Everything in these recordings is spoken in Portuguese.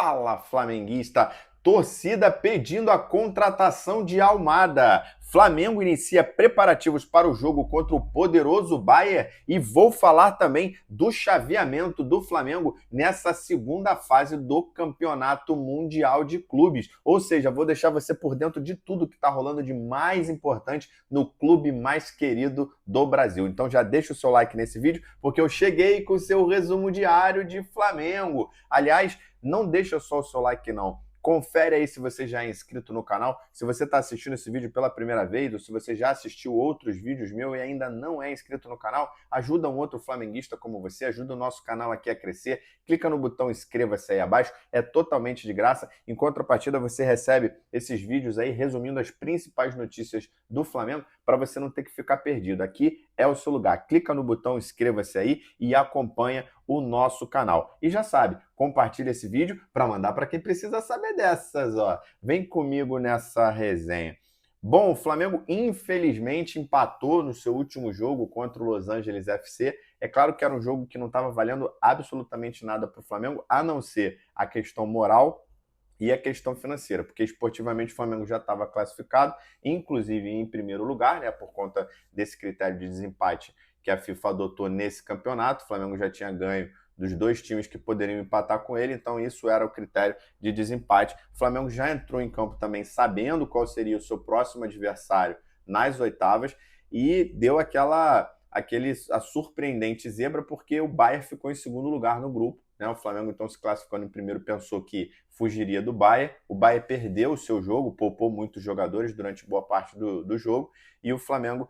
Fala, flamenguista! Torcida pedindo a contratação de Almada. Flamengo inicia preparativos para o jogo contra o poderoso Bayern e vou falar também do chaveamento do Flamengo nessa segunda fase do Campeonato Mundial de Clubes. Ou seja, vou deixar você por dentro de tudo que está rolando de mais importante no clube mais querido do Brasil. Então já deixa o seu like nesse vídeo, porque eu cheguei com o seu resumo diário de Flamengo. Aliás, não deixa só o seu like não. Confere aí se você já é inscrito no canal, se você está assistindo esse vídeo pela primeira vez, ou se você já assistiu outros vídeos meus e ainda não é inscrito no canal, ajuda um outro flamenguista como você, ajuda o nosso canal aqui a crescer, clica no botão inscreva-se aí abaixo, é totalmente de graça, em contrapartida você recebe esses vídeos aí resumindo as principais notícias do Flamengo, para você não ter que ficar perdido. Aqui é o seu lugar, clica no botão inscreva-se aí e acompanha o nosso canal. E já sabe, compartilha esse vídeo para mandar para quem precisa saber dessas, ó. Vem comigo nessa resenha. Bom, o Flamengo infelizmente empatou no seu último jogo contra o Los Angeles FC. É claro que era um jogo que não estava valendo absolutamente nada para o Flamengo, a não ser a questão moral e a questão financeira, porque esportivamente o Flamengo já estava classificado, inclusive em primeiro lugar, né, por conta desse critério de desempate que a FIFA adotou nesse campeonato. O Flamengo já tinha ganho dos dois times que poderiam empatar com ele, então isso era o critério de desempate. O Flamengo já entrou em campo também sabendo qual seria o seu próximo adversário nas oitavas e deu a surpreendente zebra, porque o Bayern ficou em segundo lugar no grupo. Né? O Flamengo, então, se classificando em primeiro, pensou que fugiria do Bayern. O Bayern perdeu o seu jogo, poupou muitos jogadores durante boa parte do jogo, e o Flamengo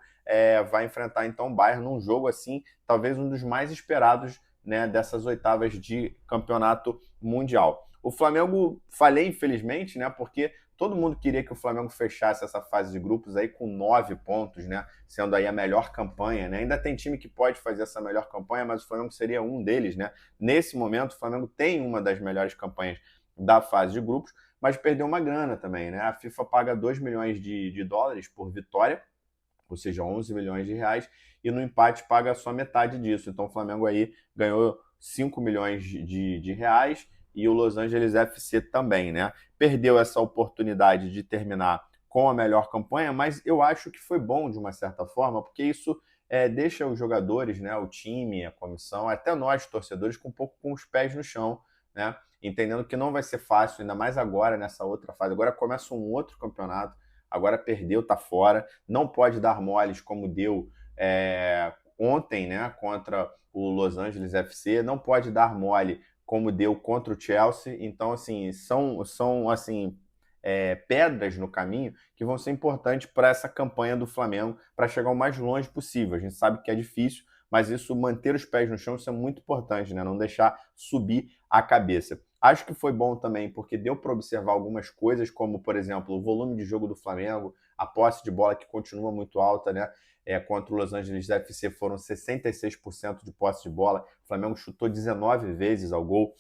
vai enfrentar, então, o Bayern num jogo, assim, talvez um dos mais esperados, né, dessas oitavas de campeonato mundial. O Flamengo, falei infelizmente, né, porque todo mundo queria que o Flamengo fechasse essa fase de grupos aí com 9 pontos, né, sendo aí a melhor campanha, né? Ainda tem time que pode fazer essa melhor campanha, mas o Flamengo seria um deles, né? Nesse momento, o Flamengo tem uma das melhores campanhas da fase de grupos, mas perdeu uma grana também, né? A FIFA paga 2 milhões de dólares por vitória, ou seja, 11 milhões de reais, e no empate paga só metade disso. Então o Flamengo aí ganhou 5 milhões de reais e o Los Angeles FC também, né? Perdeu essa oportunidade de terminar com a melhor campanha, mas eu acho que foi bom de uma certa forma, porque isso deixa os jogadores, né, o time, a comissão, até nós, torcedores, com um pouco com os pés no chão, né? Entendendo que não vai ser fácil, ainda mais agora, nessa outra fase. Agora começa um outro campeonato, agora perdeu, tá fora, não pode dar moles como deu ontem, né, contra o Los Angeles FC, não pode dar mole como deu contra o Chelsea. Então, assim, são assim, pedras no caminho que vão ser importantes para essa campanha do Flamengo, para chegar o mais longe possível. A gente sabe que é difícil, mas isso, manter os pés no chão, isso é muito importante, né? Não deixar subir a cabeça. Acho que foi bom também, porque deu para observar algumas coisas, como, por exemplo, o volume de jogo do Flamengo, a posse de bola que continua muito alta, né? Contra o Los Angeles FC foram 66% de posse de bola. O Flamengo chutou 19 vezes ao gol.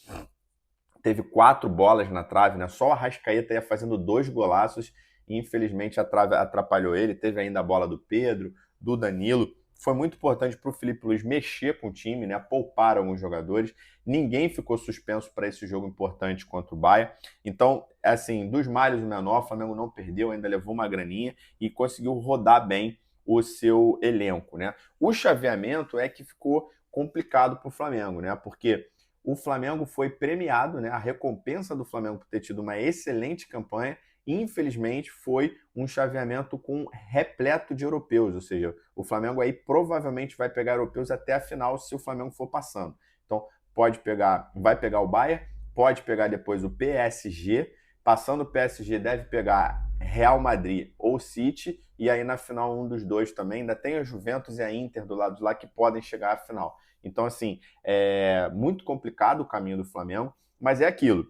Teve 4 bolas na trave, né? Só o Arrascaeta ia fazendo 2 golaços e infelizmente a trave atrapalhou ele. Teve ainda a bola do Pedro, do Danilo. Foi muito importante para o Felipe Luiz mexer com o time, né? Poupar alguns jogadores. Ninguém ficou suspenso para esse jogo importante contra o Bayern. Então, assim, dos males o menor, o Flamengo não perdeu, ainda levou uma graninha e conseguiu rodar bem o seu elenco, né? O chaveamento é que ficou complicado para o Flamengo, né? Porque o Flamengo foi premiado, né? A recompensa do Flamengo por ter tido uma excelente campanha, infelizmente, foi um chaveamento com repleto de europeus, ou seja, o Flamengo aí provavelmente vai pegar europeus até a final se o Flamengo for passando. Então, vai pegar o Bayern, pode pegar depois o PSG, passando o PSG deve pegar Real Madrid ou City, e aí na final um dos dois também, ainda tem a Juventus e a Inter do lado de lá que podem chegar à final. Então, assim, é muito complicado o caminho do Flamengo, mas é aquilo.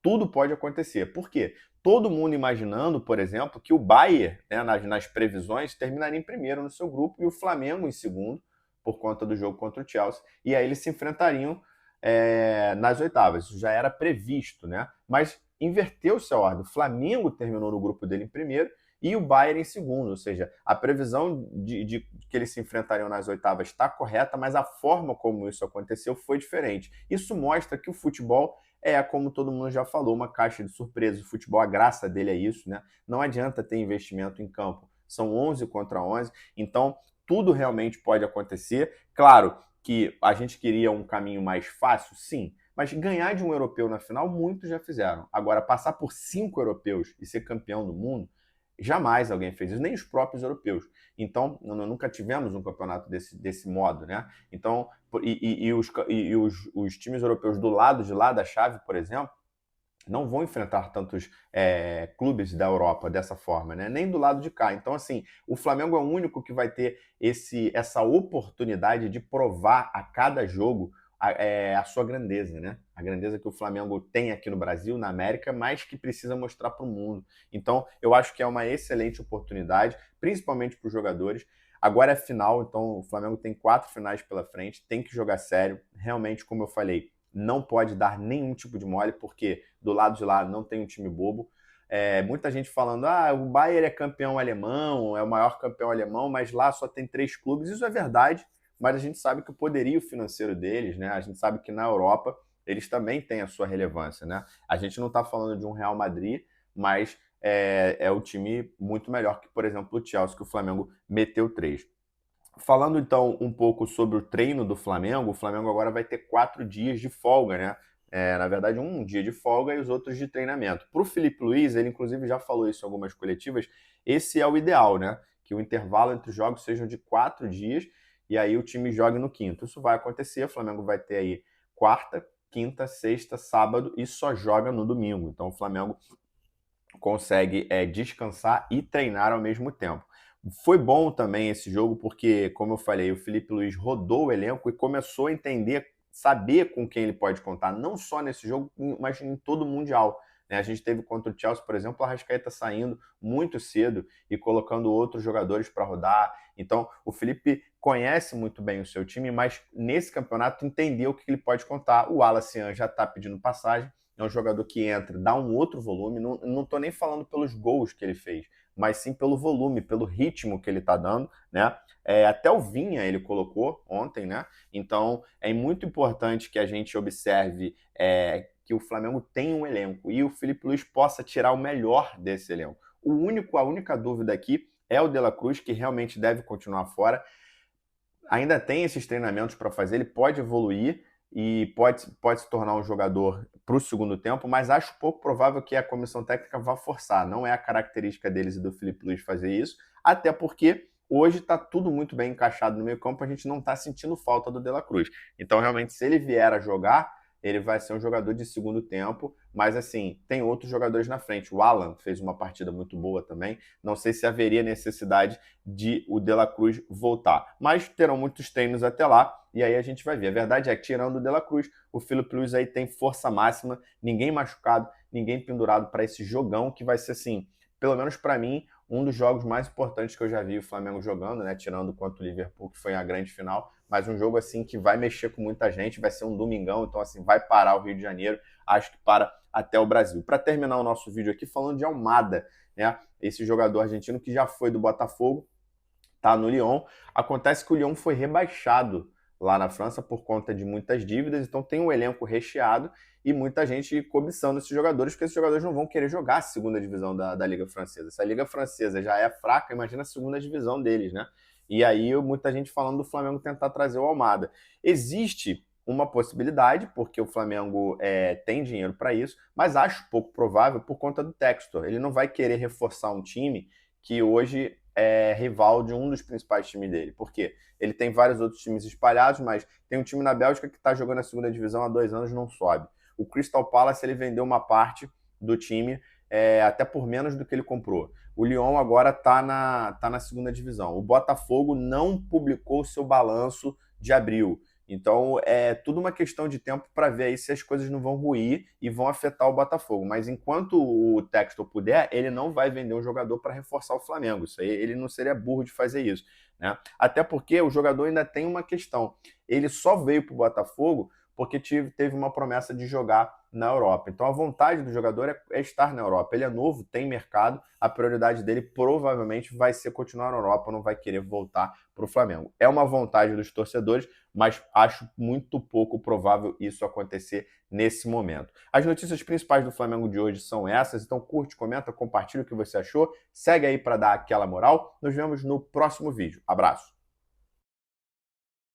Tudo pode acontecer. Por quê? Todo mundo imaginando, por exemplo, que o Bayern, né, nas previsões, terminaria em primeiro no seu grupo e o Flamengo em segundo, por conta do jogo contra o Chelsea, e aí eles se enfrentariam nas oitavas. Isso já era previsto, né? Mas inverteu-se a ordem. O Flamengo terminou no grupo dele em primeiro e o Bayern em segundo, ou seja, a previsão de que eles se enfrentariam nas oitavas está correta, mas a forma como isso aconteceu foi diferente. Isso mostra que o futebol como todo mundo já falou, uma caixa de surpresa. O futebol, a graça dele é isso, né? Não adianta ter investimento em campo. São 11 contra 11, então tudo realmente pode acontecer. Claro que a gente queria um caminho mais fácil, sim, mas ganhar de um europeu na final, muitos já fizeram. Agora, passar por 5 europeus e ser campeão do mundo, jamais alguém fez isso, nem os próprios europeus. Então, nunca tivemos um campeonato desse modo, né? Então, os times europeus do lado de lá da chave, por exemplo, não vão enfrentar tantos clubes da Europa dessa forma, né? Nem do lado de cá. Então, assim, o Flamengo é o único que vai ter essa oportunidade de provar a cada jogo a sua grandeza, né? A grandeza que o Flamengo tem aqui no Brasil, na América, mas que precisa mostrar para o mundo. Então, eu acho que é uma excelente oportunidade, principalmente para os jogadores. Agora é final, então o Flamengo tem 4 finais pela frente, tem que jogar sério. Realmente, como eu falei, não pode dar nenhum tipo de mole, porque do lado de lá não tem um time bobo. Muita gente falando, o Bayern é campeão alemão, é o maior campeão alemão, mas lá só tem 3 clubes. Isso é verdade, mas a gente sabe que o poderio financeiro deles, né? A gente sabe que na Europa eles também têm a sua relevância, né? A gente não está falando de um Real Madrid, mas é um time muito melhor que, por exemplo, o Chelsea, que o Flamengo meteu 3. Falando então um pouco sobre o treino do Flamengo, o Flamengo agora vai ter 4 dias de folga, né? Na verdade, um dia de folga e os outros de treinamento. Para o Felipe Luiz, ele inclusive já falou isso em algumas coletivas, esse é o ideal, né? Que o intervalo entre os jogos sejam de 4 dias e aí o time jogue no quinto. Isso vai acontecer, o Flamengo vai ter aí quarta, quinta, sexta, sábado e só joga no domingo. Então o Flamengo consegue descansar e treinar ao mesmo tempo. Foi bom também esse jogo porque, como eu falei, o Felipe Luiz rodou o elenco e começou a entender, saber com quem ele pode contar, não só nesse jogo, mas em todo o Mundial. Né? A gente teve contra o Chelsea, por exemplo, a Arrascaeta saindo muito cedo e colocando outros jogadores para rodar. Então, o Felipe conhece muito bem o seu time, mas nesse campeonato entendeu o que ele pode contar. O Alacian já está pedindo passagem, é um jogador que entra, dá um outro volume, não estou nem falando pelos gols que ele fez, mas sim pelo volume, pelo ritmo que ele está dando, né? Até o Vinha ele colocou ontem, né? Então é muito importante que a gente observe que o Flamengo tem um elenco e o Felipe Luiz possa tirar o melhor desse elenco. A única dúvida aqui é o De La Cruz, que realmente deve continuar fora. Ainda tem esses treinamentos para fazer, ele pode evoluir e pode se tornar um jogador para o segundo tempo, mas acho pouco provável que a comissão técnica vá forçar. Não é a característica deles e do Felipe Luiz fazer isso, até porque hoje está tudo muito bem encaixado no meio campo, a gente não está sentindo falta do De La Cruz. Então, realmente, se ele vier a jogar, ele vai ser um jogador de segundo tempo, mas assim, tem outros jogadores na frente. O Alan fez uma partida muito boa também. Não sei se haveria necessidade de o De La Cruz voltar, mas terão muitos treinos até lá e aí a gente vai ver. A verdade é que, tirando o De La Cruz, o Felipe Luiz aí tem força máxima, ninguém machucado, ninguém pendurado para esse jogão que vai ser assim, pelo menos para mim, um dos jogos mais importantes que eu já vi o Flamengo jogando, né? Tirando contra o Liverpool, que foi a grande final, mas um jogo assim que vai mexer com muita gente, vai ser um domingão, então assim, vai parar o Rio de Janeiro, acho que para até o Brasil. Para terminar o nosso vídeo aqui, falando de Almada, né? Esse jogador argentino que já foi do Botafogo, tá no Lyon. Acontece que o Lyon foi rebaixado lá na França por conta de muitas dívidas, então tem um elenco recheado e muita gente cobiçando esses jogadores, porque esses jogadores não vão querer jogar a segunda divisão da Liga Francesa. Se a Liga Francesa já é fraca, imagina a segunda divisão deles, né? E aí muita gente falando do Flamengo tentar trazer o Almada. Existe uma possibilidade, porque o Flamengo tem dinheiro para isso, mas acho pouco provável por conta do Textor. Ele não vai querer reforçar um time que hoje é rival de um dos principais times dele. Por quê? Ele tem vários outros times espalhados, mas tem um time na Bélgica que está jogando a segunda divisão há 2 anos e não sobe. O Crystal Palace ele vendeu uma parte do time até por menos do que ele comprou. O Lyon agora está na segunda divisão. O Botafogo não publicou seu balanço de abril. Então é tudo uma questão de tempo para ver aí se as coisas não vão ruir e vão afetar o Botafogo. Mas enquanto o Textor puder, ele não vai vender um jogador para reforçar o Flamengo. Isso aí ele não seria burro de fazer isso, né? Até porque o jogador ainda tem uma questão. Ele só veio para o Botafogo porque teve uma promessa de jogar na Europa. Então a vontade do jogador é estar na Europa. Ele é novo, tem mercado, a prioridade dele provavelmente vai ser continuar na Europa, não vai querer voltar para o Flamengo. É uma vontade dos torcedores, mas acho muito pouco provável isso acontecer nesse momento. As notícias principais do Flamengo de hoje são essas, então curte, comenta, compartilha o que você achou, segue aí para dar aquela moral. Nos vemos no próximo vídeo. Abraço!